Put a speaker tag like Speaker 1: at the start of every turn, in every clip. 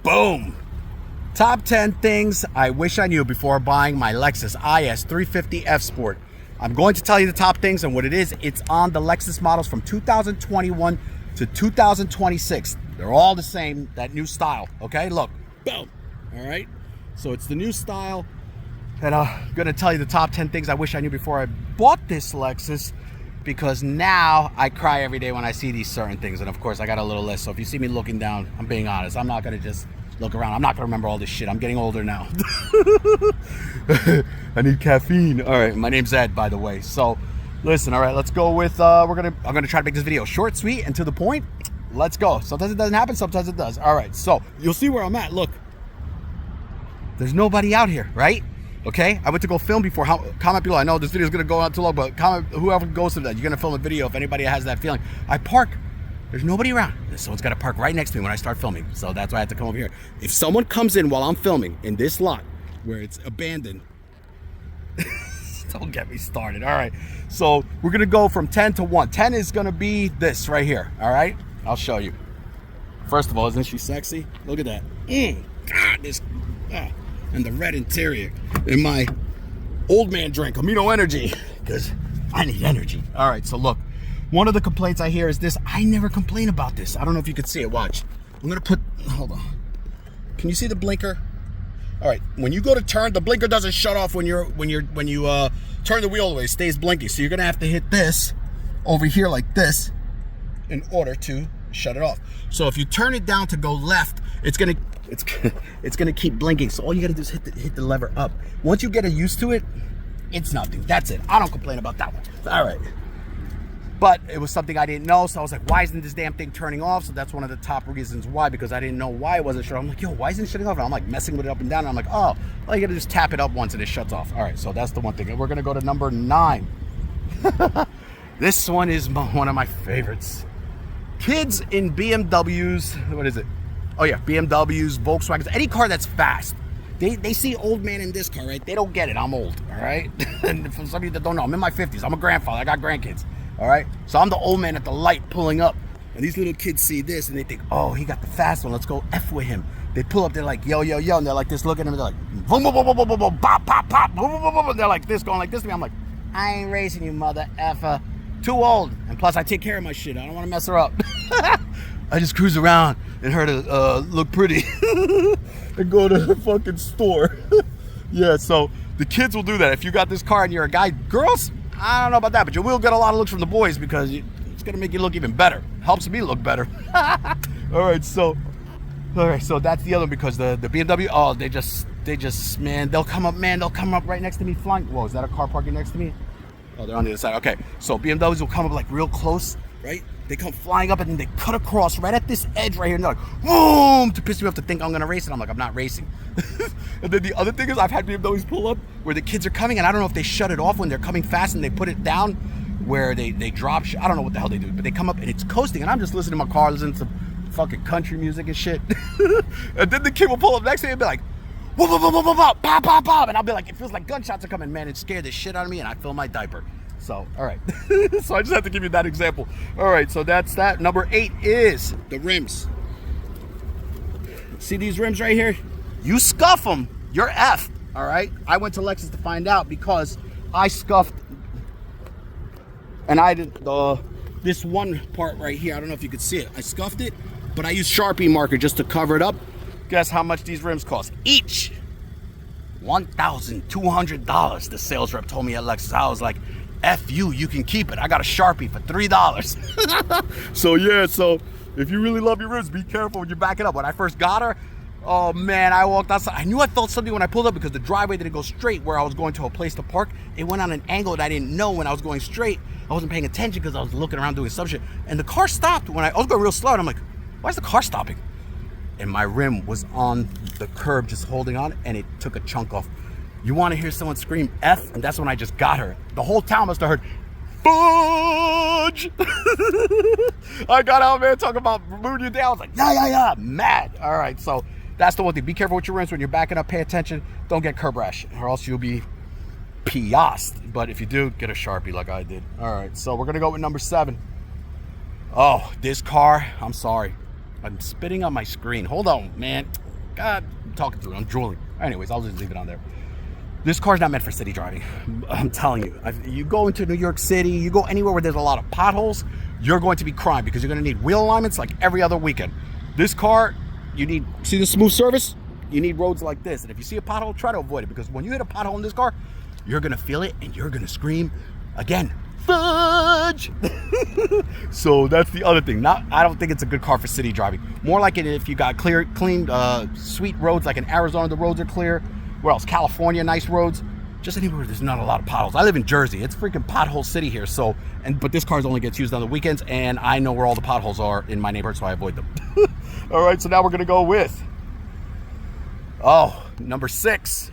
Speaker 1: Boom. Top 10 things I wish I knew before buying my Lexus IS 350 F Sport. I'm going to tell you the top things and what it is. It's on the Lexus models from 2021 to 2026. They're all the same, that new style. Okay, look, boom. All right, so it's the new style. And I'm going to tell you the top 10 things I wish I knew before I bought this Lexus, because now I cry every day when I see these certain things. And of course, I got a little list. So if you see me looking down, I'm being honest. I'm not going to just look around. I'm not going to remember all this shit. I'm getting older now. I need caffeine. All right, my name's Ed, by the way. So listen, all right, let's go with, I'm going to try to make this video short, sweet, and to the point. Let's go. Sometimes it doesn't happen. Sometimes it does. All right, so you'll see where I'm at. Look, there's nobody out here, right? Okay, I went to go film before. Comment below. I know this video is going to go on too long, but comment, whoever goes to that, you're going to film a video if anybody has that feeling. I park, there's nobody around. Someone's got to park right next to me when I start filming. So that's why I have to come over here. If someone comes in while I'm filming in this lot where it's abandoned, don't get me started. All right, so we're going to go from 10 to 1. 10 is going to be this right here. All right, I'll show you. First of all, isn't she sexy? Look at that. God, this... and the red interior in my old man drink, Amino Energy, because I need energy. All right, so look, one of the complaints I hear is this. I never complain about this. I don't know if you can see it. Watch. I'm gonna put, hold on. Can you see the blinker? All right, when you go to turn, the blinker doesn't shut off when you turn the wheel away. It stays blinking. So you're gonna have to hit this over here like this in order to shut it off. So if you turn it down to go left, it's gonna keep blinking. So all you gotta do is hit the lever up. Once you get used to it, it's nothing. That's it. I don't complain about that one. All right. But it was something I didn't know, so I was like, why isn't this damn thing turning off? So that's one of the top reasons why, because I didn't know why it wasn't shutting off. I'm like, yo, why isn't it shutting off? And I'm like messing with it up and down, and I'm like, oh, well, you gotta just tap it up once and it shuts off. All right, so that's the one thing. And we're gonna go to number 9. This one is one of my favorites. Kids in BMWs, what is it? Oh yeah, BMWs, Volkswagens, any car that's fast. They see old man in this car, right? They don't get it. I'm old, all right? And for some of you that don't know, I'm in my 50s. I'm a grandfather. I got grandkids, all right? So I'm the old man at the light pulling up. And these little kids see this and they think, oh, he got the fast one. Let's go F with him. They pull up, they're like, yo, yo, yo. And they're like this, looking at him. They're like, boom, boom, boom, boom, boom, boom, boom, pop, pop, pop, boom, boom, boom, boom. And they're like this, going like this to me. I'm like, I ain't racing you, mother effer. Too old. And plus, I take care of my shit. I don't want to mess her up. I just cruise around and her to look pretty and go to the fucking store. Yeah, so the kids will do that. If you got this car and you're a guy, girls, I don't know about that, but you will get a lot of looks from the boys because it's gonna make you look even better. Helps me look better. All right, so that's the other one, because the BMW, oh, they just, man, they'll come up right next to me flying. Whoa, is that a car parking next to me? Oh, they're on the other side. Okay, so BMWs will come up like real close, right? They come flying up and then they cut across right at this edge right here, and they're like, boom, to piss me off to think I'm gonna race. And I'm like, I'm not racing. And then the other thing is, I've had BMWs pull up where the kids are coming, and I don't know if they shut it off when they're coming fast and they put it down where they drop. I don't know what the hell they do, but they come up and it's coasting, and I'm just listening to my car, listening to fucking country music and shit. And then the kid will pull up next to me and be like, whoa, whoa, whoa, whoa, whoa, whoa, pop, pop, pop. And I'll be like, it feels like gunshots are coming, man. It scared the shit out of me, and I fill my diaper. So, all right. So I just have to give you that example. All right, so that's that. Number 8 is the rims. See these rims right here? You scuff them, you're F, all right? I went to Lexus to find out because I scuffed, and I did this one part right here. I don't know if you could see it. I scuffed it, but I used Sharpie marker just to cover it up. Guess how much these rims cost? Each $1,200. The sales rep told me at Lexus. I was like, F you can keep it. I got a Sharpie for $3. So yeah, so if you really love your rims, be careful when you're backing up. When I first got her, oh man, I walked outside. I knew I felt something when I pulled up because the driveway didn't go straight where I was going to a place to park. It went on an angle that I didn't know when I was going straight. I wasn't paying attention because I was looking around doing some shit. And the car stopped when I was going real slow. And I'm like, why is the car stopping? And my rim was on the curb just holding on, and it took a chunk off. You want to hear someone scream F? And that's when I just got her. The whole town must have heard, fudge! I got out, man, talking about moving you down. I was like, yeah, mad. All right, so that's the one thing. Be careful with your rims when you're backing up. Pay attention. Don't get curb rash, or else you'll be piased. But if you do, get a Sharpie like I did. All right, so we're going to go with number 7. Oh, this car, I'm sorry. I'm spitting on my screen. Hold on, man. I'm talking through it. I'm drooling. Anyways, I'll just leave it on there. This car's not meant for city driving. I'm telling you. You go into New York City, you go anywhere where there's a lot of potholes, you're going to be crying because you're going to need wheel alignments like every other weekend. This car, you need, see the smooth surface? You need roads like this. And if you see a pothole, try to avoid it, because when you hit a pothole in this car, you're going to feel it and you're going to scream again, fudge. So that's the other thing. I don't think it's a good car for city driving. More like it if you got clean, sweet roads, like in Arizona, the roads are clear. Where else? California, nice roads. Just anywhere there's not a lot of potholes. I live in Jersey. It's freaking pothole city here. So, but this car only gets used on the weekends, and I know where all the potholes are in my neighborhood, so I avoid them. All right, so now we're gonna go with, number 6.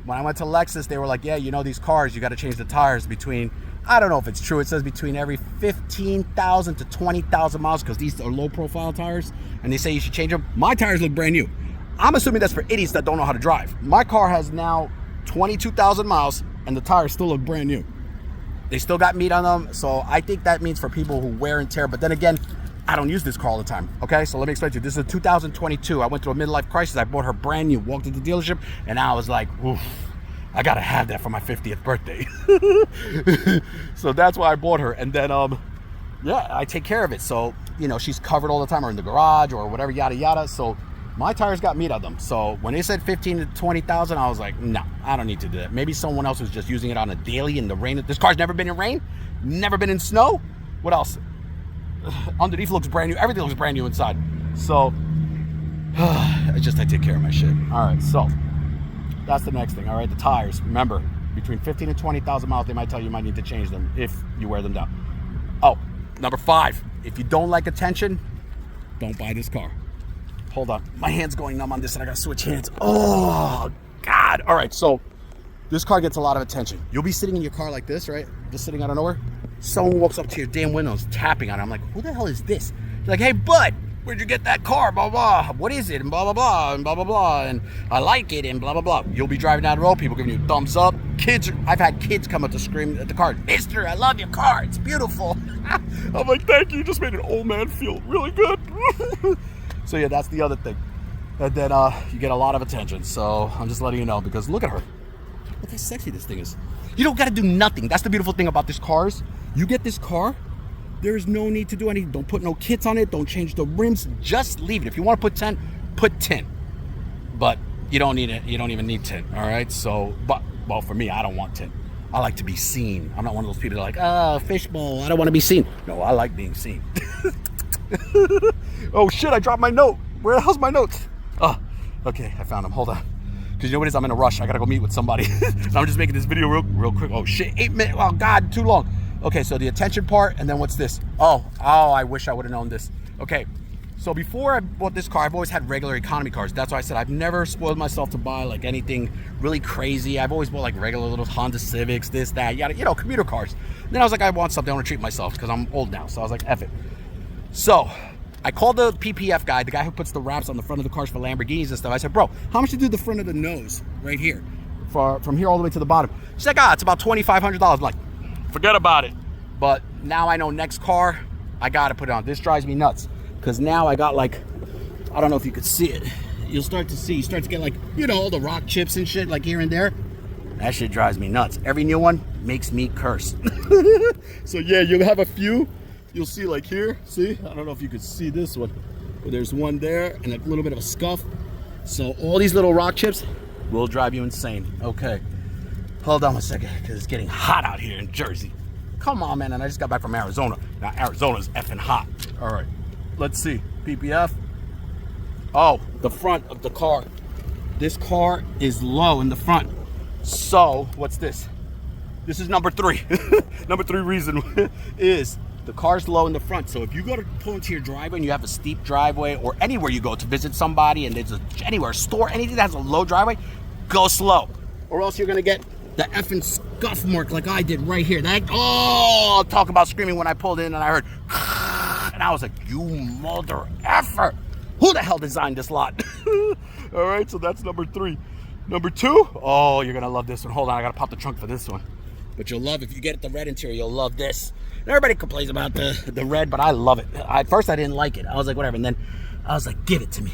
Speaker 1: When I went to Lexus, they were like, yeah, you know, these cars, you got to change the tires between, I don't know if it's true, it says between every 15,000 to 20,000 miles, because these are low profile tires, and they say you should change them. My tires look brand new. I'm assuming that's for idiots that don't know how to drive. My car has now 22,000 miles, and the tires still look brand new. They still got meat on them, so I think that means for people who wear and tear. But then again, I don't use this car all the time, okay? So let me explain to you. This is a 2022. I went through a midlife crisis. I bought her brand new, walked into the dealership, and I was like, oof, I gotta have that for my 50th birthday. So that's why I bought her. And then, yeah, I take care of it. So, you know, she's covered all the time, or in the garage, or whatever, yada, yada. So my tires got meat on them. So when they said 15 to 20,000, I was like, no, I don't need to do that. Maybe someone else was just using it on a daily in the rain. This car's never been in rain, never been in snow. What else? Underneath looks brand new. Everything looks brand new inside. So I take care of my shit. All right, so that's the next thing. All right, the tires. Remember, between 15 and 20,000 miles, they might tell you might need to change them if you wear them down. Oh, number 5. If you don't like attention, don't buy this car. Hold on, my hand's going numb on this, and I gotta switch hands. Oh God! All right, so this car gets a lot of attention. You'll be sitting in your car like this, right? Just sitting out of nowhere. Someone walks up to your damn windows, tapping on it. I'm like, who the hell is this? You're like, hey, bud, where'd you get that car? Blah, blah, blah. What is it? And blah, blah, blah, and blah, blah, blah. And I like it, and blah, blah, blah. You'll be driving down the road, people giving you thumbs up. Kids, I've had kids come up to scream at the car, Mister, I love your car. It's beautiful. I'm like, thank you. You just made an old man feel really good. So, yeah, that's the other thing. And then you get a lot of attention. So I'm just letting you know, because look at her. Look how sexy this thing is. You don't got to do nothing. That's the beautiful thing about this cars. You get this car, there's no need to do anything. Don't put no kits on it. Don't change the rims. Just leave it. If you want to put tint, put tint. But you don't need it. You don't even need tint. All right. So, but well, for me, I don't want tint. I like to be seen. I'm not one of those people that are like, oh, fishbowl. I don't want to be seen. No, I like being seen. Oh shit! I dropped my note. Where the hell's my notes? Oh, okay. I found them. Hold on. Because you know what it is? I'm in a rush. I gotta go meet with somebody. So I'm just making this video real quick. Oh shit! 8 minutes. Oh God, too long. Okay, so the attention part, and then what's this? Oh, I wish I would have known this. Okay, so before I bought this car, I've always had regular economy cars. That's why I said I've never spoiled myself to buy like anything really crazy. I've always bought like regular little Honda Civics, this, that, yada, you know, commuter cars. Then I was like, I want something. I want to treat myself because I'm old now. So I was like, F it. So I called the PPF guy, the guy who puts the wraps on the front of the cars for Lamborghinis and stuff. I said, bro, how much to do the front of the nose right here, from here all the way to the bottom? She's like, it's about $2,500. I'm like, forget about it. But now I know next car, I gotta put it on. This drives me nuts, because now I got like, I don't know if you could see it. You start to get like, you know, all the rock chips and shit like here and there. That shit drives me nuts. Every new one makes me curse. So yeah, you'll have a few. You'll see like here, see? I don't know if you could see this one, but there's one there and a little bit of a scuff. So all these little rock chips will drive you insane. Okay, hold on a second, because it's getting hot out here in Jersey. Come on, man, and I just got back from Arizona. Now, Arizona's effing hot. All right, let's see, PPF. Oh, the front of the car. This car is low in the front. So, what's this? This is number 3. Number 3 reason is the car's low in the front. So if you go to pull into your driveway and you have a steep driveway, or anywhere you go to visit somebody and there's anywhere, a store, anything that has a low driveway, go slow. Or else you're gonna get the effing scuff mark like I did right here. Talk about screaming when I pulled in and I heard, and I was like, you mother effer. Who the hell designed this lot? All right, so that's number 3. Number 2, oh, you're gonna love this one. Hold on, I gotta pop the trunk for this one. But you'll love, if you get the red interior, you'll love this. And everybody complains about the red, but I love it. At first I didn't like it. I was like, whatever. And then I was like, give it to me.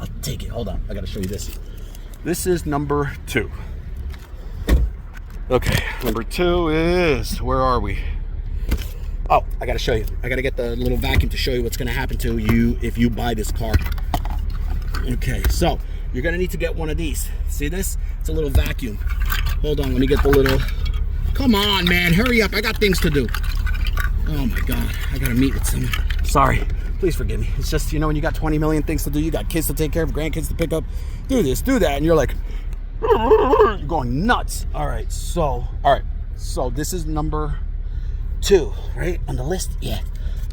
Speaker 1: I'll take it. Hold on. I got to show you this. This is number 2. Okay, number 2 is, where are we? Oh, I got to show you. I got to get the little vacuum to show you what's going to happen to you if you buy this car. Okay, so you're going to need to get one of these. See this? It's a little vacuum. Hold on, let me get the little... Come on, man, hurry up. I got things to do. Oh my God, I got to meet with someone. Sorry, please forgive me. It's just, you know, when you got 20 million things to do, you got kids to take care of, grandkids to pick up, do this, do that, and you're like, you're going nuts. All right, so this is number 2, right, on the list? Yeah,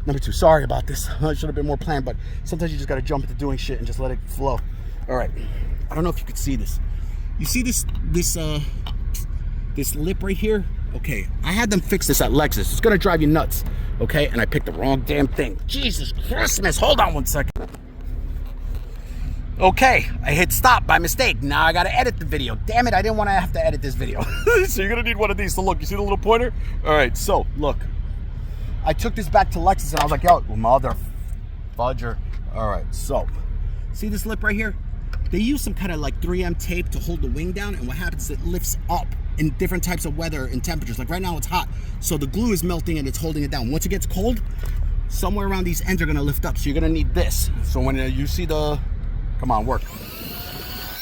Speaker 1: number 2. Sorry about this. I should have been more planned, but sometimes you just got to jump into doing shit and just let it flow. All right, I don't know if you could see this. You see this lip right here? Okay, I had them fix this at Lexus. It's gonna drive you nuts, okay? And I picked the wrong damn thing. Jesus Christmas, hold on one second. Okay, I hit stop by mistake. Now I gotta edit the video. Damn it, I didn't wanna have to edit this video. So you're gonna need one of these. So look, you see the little pointer? All right, so look. I took this back to Lexus and I was like, yo, mother fudger. All right, so, see this lip right here? They use some kind of like 3M tape to hold the wing down, and what happens is it lifts up in different types of weather and temperatures. Like right now it's hot, so the glue is melting and it's holding it down. Once it gets cold, somewhere around these ends are gonna lift up, so you're gonna need this. So when you see the, come on, work.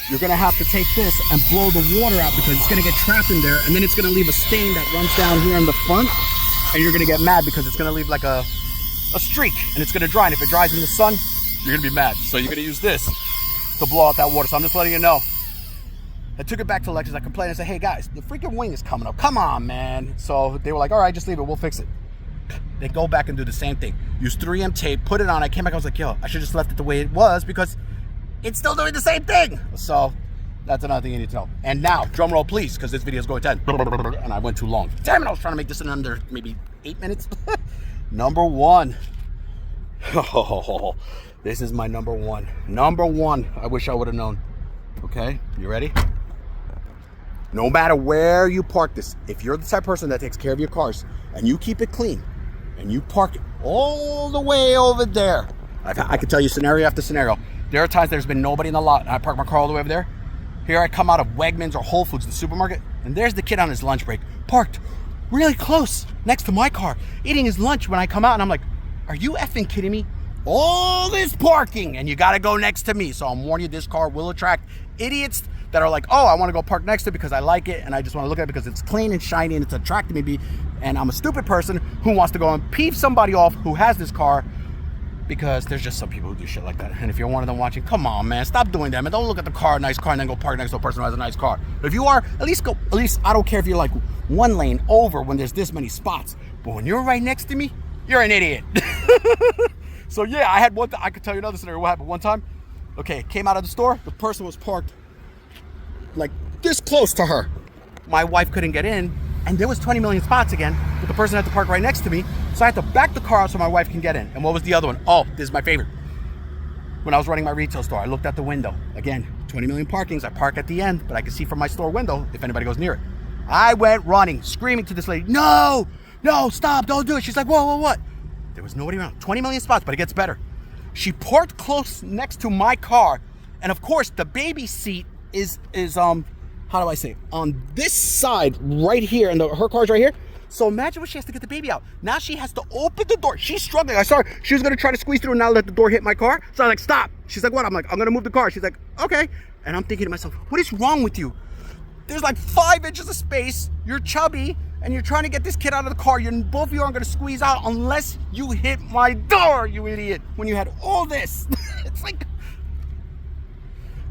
Speaker 1: You're gonna have to take this and blow the water out because it's gonna get trapped in there, and then it's gonna leave a stain that runs down here in the front, and you're gonna get mad because it's gonna leave like a streak, and it's gonna dry, and if it dries in the sun, you're gonna be mad. So you're gonna use this to blow out that water. So I'm just letting you know. I took it back to Lexus. I complained. I said, hey guys, the freaking wing is coming up. Come on, man. So they were like, all right, just leave it. We'll fix it. They go back and do the same thing. Use 3M tape, put it on. I came back. I was like, yo, I should just left it the way it was because it's still doing the same thing. So that's another thing you need to know. And now, drum roll, please, because this video is going 10. And I went too long. Damn it, I was trying to make this in under maybe 8 minutes. Number 1. Oh, this is my number 1. Number 1. I wish I would have known. Okay, you ready? No matter where you park this, if you're the type of person that takes care of your cars and you keep it clean and you park it all the way over there, I can tell you scenario after scenario. There are times there's been nobody in the lot and I park my car all the way over there. Here I come out of Wegmans or Whole Foods, the supermarket, and there's the kid on his lunch break, parked really close next to my car, eating his lunch when I come out, and I'm like, are you effing kidding me? All this parking and you gotta go next to me. So I'm warning you, this car will attract idiots that are like, oh, I want to go park next to it because I like it and I just want to look at it because it's clean and shiny and it's attracting me, and I'm a stupid person who wants to go and peeve somebody off who has this car, because there's just some people who do shit like that. And if you're one of them watching, come on, man, stop doing that, man. Don't look at the car, nice car, and then go park next to a person who has a nice car. But if you are, at least I don't care if you're like one lane over when there's this many spots, but when you're right next to me, you're an idiot. So yeah, I had one. I could tell you another scenario. What happened one time? Okay, came out of the store. The person was parked like this close to her. My wife couldn't get in, and there was 20 million spots again, but the person had to park right next to me. So I had to back the car out so my wife can get in. And what was the other one? Oh, this is my favorite. When I was running my retail store, I looked out the window. Again, 20 million parkings. I park at the end, but I can see from my store window if anybody goes near it. I went running, screaming to this lady, no, stop, don't do it. She's like, whoa, what? There was nobody around. 20 million spots, but it gets better. She parked close next to my car, and of course the baby seat is how do I say, on this side right here, and her car's right here. So imagine what she has to get the baby out. Now she has to open the door. She's struggling. I saw her. She was gonna try to squeeze through and not let the door hit my car. So I'm like, stop. She's like, what? I'm like, I'm gonna move the car. She's like, okay. And I'm thinking to myself, what is wrong with you? There's like 5 inches of space. You're chubby, and you're trying to get this kid out of the car. Both of you aren't gonna squeeze out unless you hit my door, you idiot. When you had all this, it's like,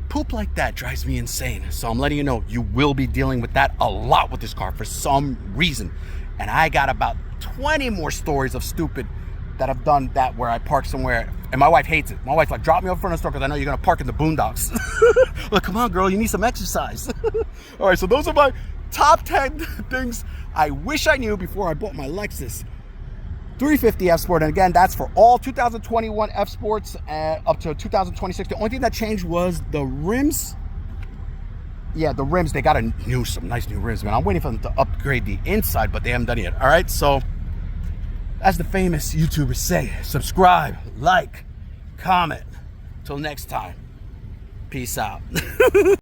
Speaker 1: poop like that drives me insane. So I'm letting you know, you will be dealing with that a lot with this car for some reason. And I got about 20 more stories of stupid that have done that where I park somewhere, and my wife hates it. My wife's like, drop me over front of the store because I know you're gonna park in the boondocks. Look, come on, girl, you need some exercise. All right, so those are my top 10 things I wish I knew before I bought my Lexus 350 F Sport. And again, that's for all 2021 F Sports up to 2026. The only thing that changed was the rims. Yeah, the rims, they got some nice new rims, man. I'm waiting for them to upgrade the inside, but they haven't done it yet. All right, so as the famous YouTubers say, subscribe, like, comment. Till next time, Peace out.